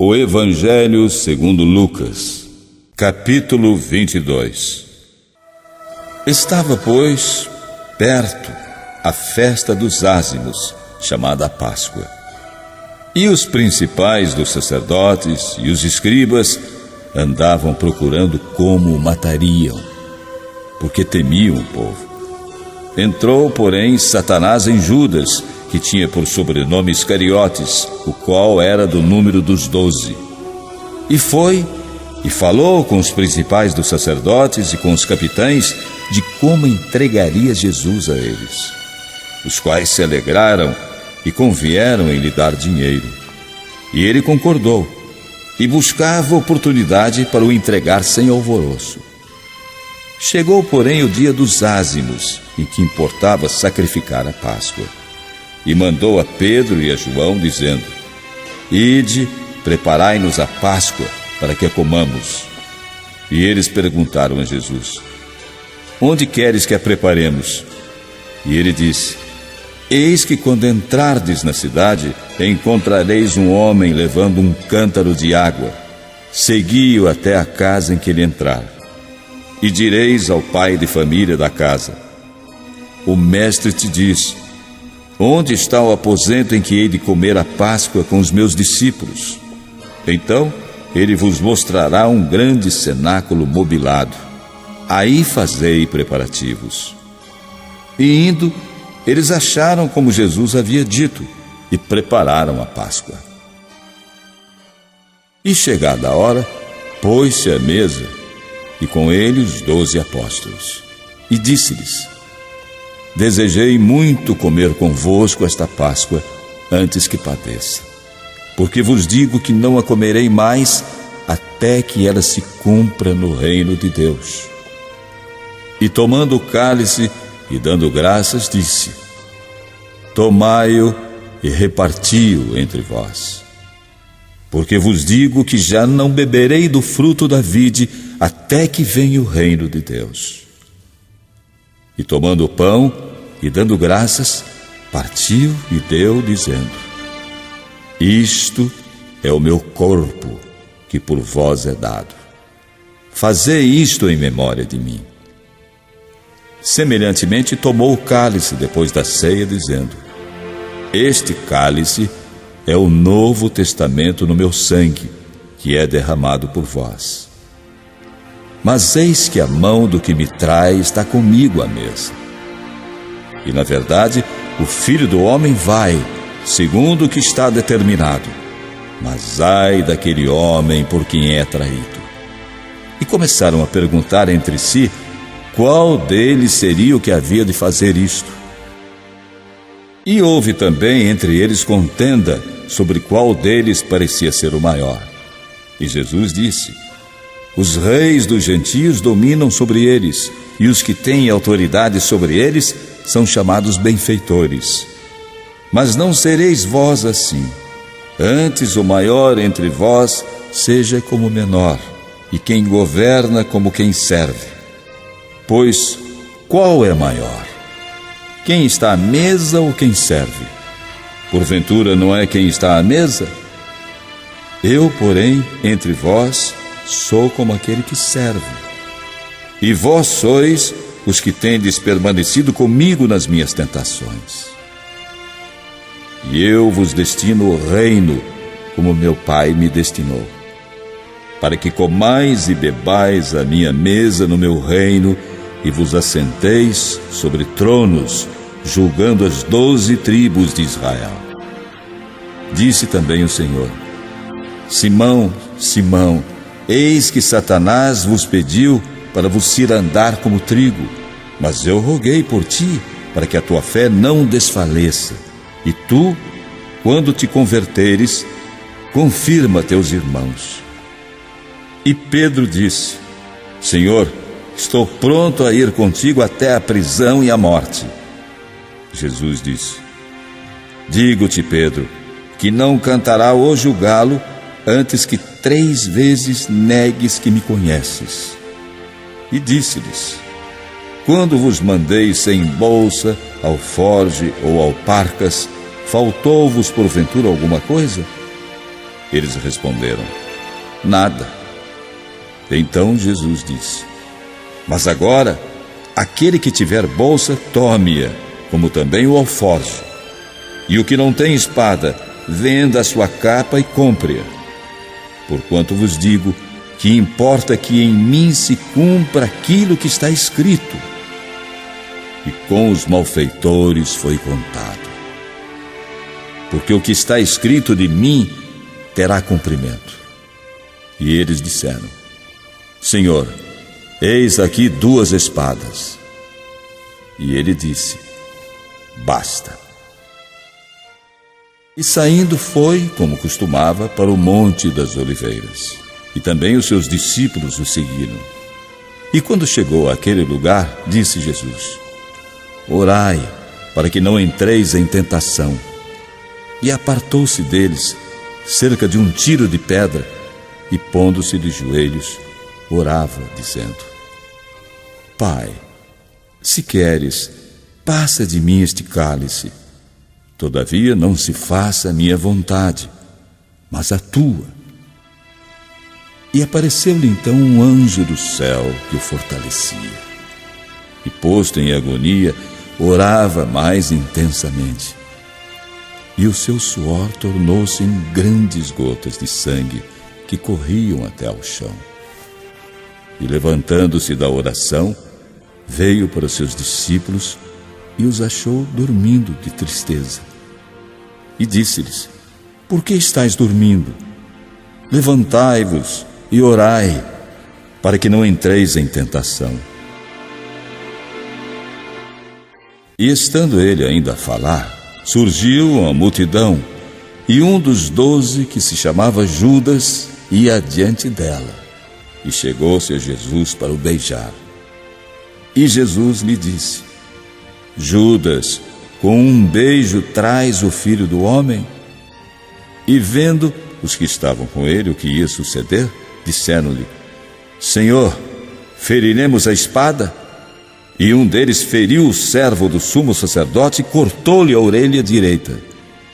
O Evangelho segundo Lucas, capítulo 22. Estava, pois, perto a festa dos ázimos, chamada Páscoa. E os principais dos sacerdotes e os escribas andavam procurando como o matariam, porque temiam o povo. Entrou, porém, Satanás em Judas, que tinha por sobrenome Iscariotes, o qual era do número dos 12. E foi e falou com os principais dos sacerdotes e com os capitães de como entregaria Jesus a eles, os quais se alegraram e convieram em lhe dar dinheiro. E ele concordou, e buscava oportunidade para o entregar sem alvoroço. Chegou, porém, o dia dos ázimos, em que importava sacrificar a Páscoa. E mandou a Pedro e a João, dizendo: Ide, preparai-nos a Páscoa, para que a comamos. E eles perguntaram a Jesus: Onde queres que a preparemos? E ele disse: Eis que quando entrardes na cidade, encontrareis um homem levando um cântaro de água. Segui-o até a casa em que ele entrar. E direis ao pai de família da casa: O mestre te diz: Onde está o aposento em que hei de comer a Páscoa com os meus discípulos? Então ele vos mostrará um grande cenáculo mobilado. Aí fazei preparativos. E indo, eles acharam como Jesus havia dito e prepararam a Páscoa. E chegada a hora, pôs-se à mesa, e com ele os 12 apóstolos. E disse-lhes: Desejei muito comer convosco esta Páscoa antes que padeça, porque vos digo que não a comerei mais até que ela se cumpra no reino de Deus. E tomando o cálice e dando graças, disse: Tomai-o e reparti-o entre vós. Porque vos digo que já não beberei do fruto da vide até que venha o reino de Deus. E tomando o pão e dando graças, partiu e deu, dizendo: Isto é o meu corpo, que por vós é dado. Fazei isto em memória de mim. Semelhantemente tomou o cálice depois da ceia, dizendo: Este cálice é o novo testamento no meu sangue, que é derramado por vós. Mas eis que a mão do que me trai está comigo à mesa. E na verdade, o Filho do Homem vai, segundo o que está determinado. Mas ai daquele homem por quem é traído. E começaram a perguntar entre si qual deles seria o que havia de fazer isto. E houve também entre eles contenda sobre qual deles parecia ser o maior. E Jesus disse: Os reis dos gentios dominam sobre eles, e os que têm autoridade sobre eles são chamados benfeitores. Mas não sereis vós assim. Antes o maior entre vós seja como o menor, e quem governa como quem serve. Pois qual é maior? Quem está à mesa ou quem serve? Porventura não é quem está à mesa? Eu, porém, entre vós, sou como aquele que serve. E vós sois os que tendes permanecido comigo nas minhas tentações. E eu vos destino o reino, como meu Pai me destinou, para que comais e bebais a minha mesa no meu reino, e vos assenteis sobre tronos, julgando as 12 tribos de Israel. Disse também o Senhor: Simão, Simão, eis que Satanás vos pediu para vos cirandar como trigo, mas eu roguei por ti, para que a tua fé não desfaleça. E tu, quando te converteres, confirma teus irmãos. E Pedro disse: Senhor, estou pronto a ir contigo até a prisão e a morte. Jesus disse: Digo-te, Pedro, que não cantará hoje o galo antes que 3 vezes negues que me conheces. E disse-lhes: Quando vos mandei sem bolsa, alforge ou alparcas, faltou-vos porventura alguma coisa? Eles responderam: nada. Então Jesus disse: mas agora, aquele que tiver bolsa, tome-a, como também o alforje. E o que não tem espada, venda a sua capa e compre-a. Porquanto vos digo que importa que em mim se cumpra aquilo que está escrito. E com os malfeitores foi contado. Porque o que está escrito de mim terá cumprimento. E eles disseram: Senhor, eis aqui 2 espadas. E ele disse: basta. E saindo foi, como costumava, para o Monte das Oliveiras. E também os seus discípulos o seguiram. E quando chegou àquele lugar, disse Jesus: orai, para que não entreis em tentação. E apartou-se deles, cerca de 1 tiro de pedra, e pondo-se de joelhos, orava, dizendo: Pai, se queres, passa de mim este cálice. Todavia não se faça a minha vontade, mas a tua. E apareceu-lhe então um anjo do céu que o fortalecia. E posto em agonia, orava mais intensamente. E o seu suor tornou-se em grandes gotas de sangue que corriam até ao chão. E levantando-se da oração, veio para os seus discípulos e os achou dormindo de tristeza. E disse-lhes: por que estáis dormindo? Levantai-vos e orai, para que não entreis em tentação. E estando ele ainda a falar, surgiu uma multidão, e um dos 12, que se chamava Judas, ia adiante dela, e chegou-se a Jesus para o beijar. E Jesus lhe disse: Judas, com um beijo traz o Filho do Homem? E vendo os que estavam com ele o que ia suceder, disseram-lhe: Senhor, feriremos a espada? E um deles feriu o servo do sumo sacerdote e cortou-lhe a orelha direita.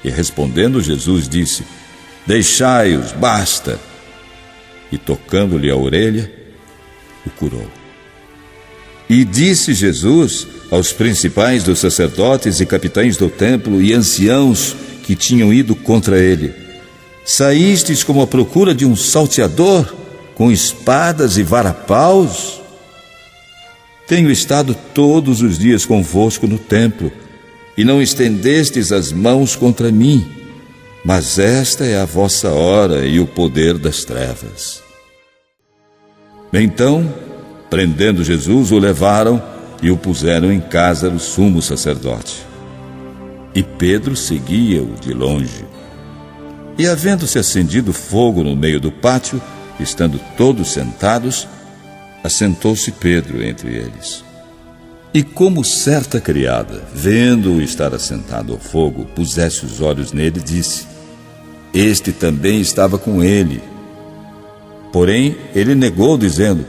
E respondendo Jesus disse: deixai-os, basta. E tocando-lhe a orelha, o curou. E disse Jesus aos principais dos sacerdotes e capitães do templo e anciãos que tinham ido contra ele: saístes como à procura de um salteador, com espadas e varapaus? Tenho estado todos os dias convosco no templo, e não estendestes as mãos contra mim, mas esta é a vossa hora e o poder das trevas. Então, prendendo Jesus, o levaram e o puseram em casa do sumo sacerdote. E Pedro seguia-o de longe. E havendo-se acendido fogo no meio do pátio, estando todos sentados, assentou-se Pedro entre eles. E como certa criada, vendo-o estar assentado ao fogo, pusesse os olhos nele, disse: este também estava com ele. Porém, ele negou, dizendo: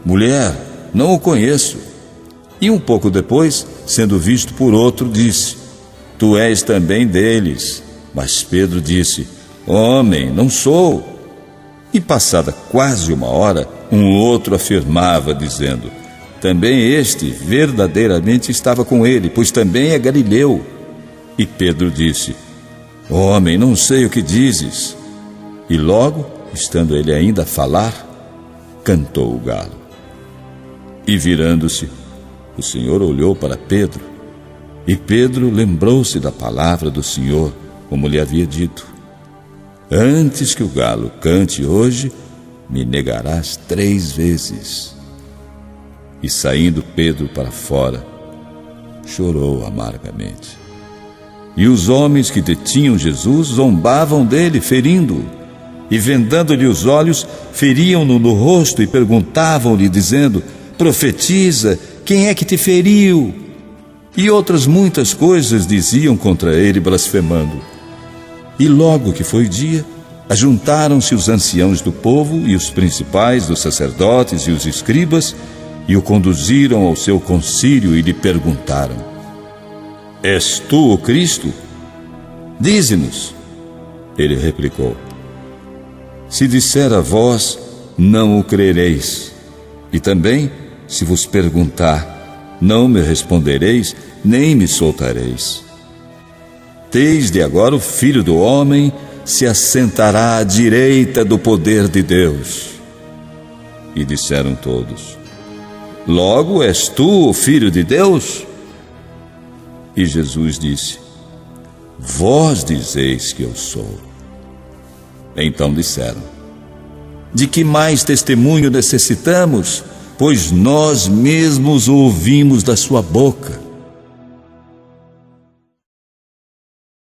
mulher, não o conheço. E um pouco depois, sendo visto por outro, disse: tu és também deles. Mas Pedro disse: homem, não sou. E passada quase 1 hora, um outro afirmava, dizendo: também este verdadeiramente estava com ele, pois também é galileu. E Pedro disse: homem, não sei o que dizes. E logo, estando ele ainda a falar, cantou o galo. E virando-se, o Senhor olhou para Pedro, e Pedro lembrou-se da palavra do Senhor, como lhe havia dito: antes que o galo cante hoje, me negarás 3 vezes. E saindo Pedro para fora, chorou amargamente. E os homens que detinham Jesus zombavam dele, ferindo-o. E vendando-lhe os olhos, feriam-no no rosto e perguntavam-lhe, dizendo: profetiza, quem é que te feriu? E outras muitas coisas diziam contra ele, blasfemando. E logo que foi dia, ajuntaram-se os anciãos do povo e os principais dos sacerdotes e os escribas, e o conduziram ao seu concílio e lhe perguntaram: és tu o Cristo? Dize-nos. Ele replicou: Se disser a vós, não o crereis. E também, se vos perguntar, não me respondereis, nem me soltareis. Desde agora o Filho do Homem se assentará à direita do poder de Deus. E disseram todos: Logo és tu o Filho de Deus? E Jesus disse: Vós dizeis que eu sou. Então disseram: De que mais testemunho necessitamos? Pois nós mesmos o ouvimos da sua boca.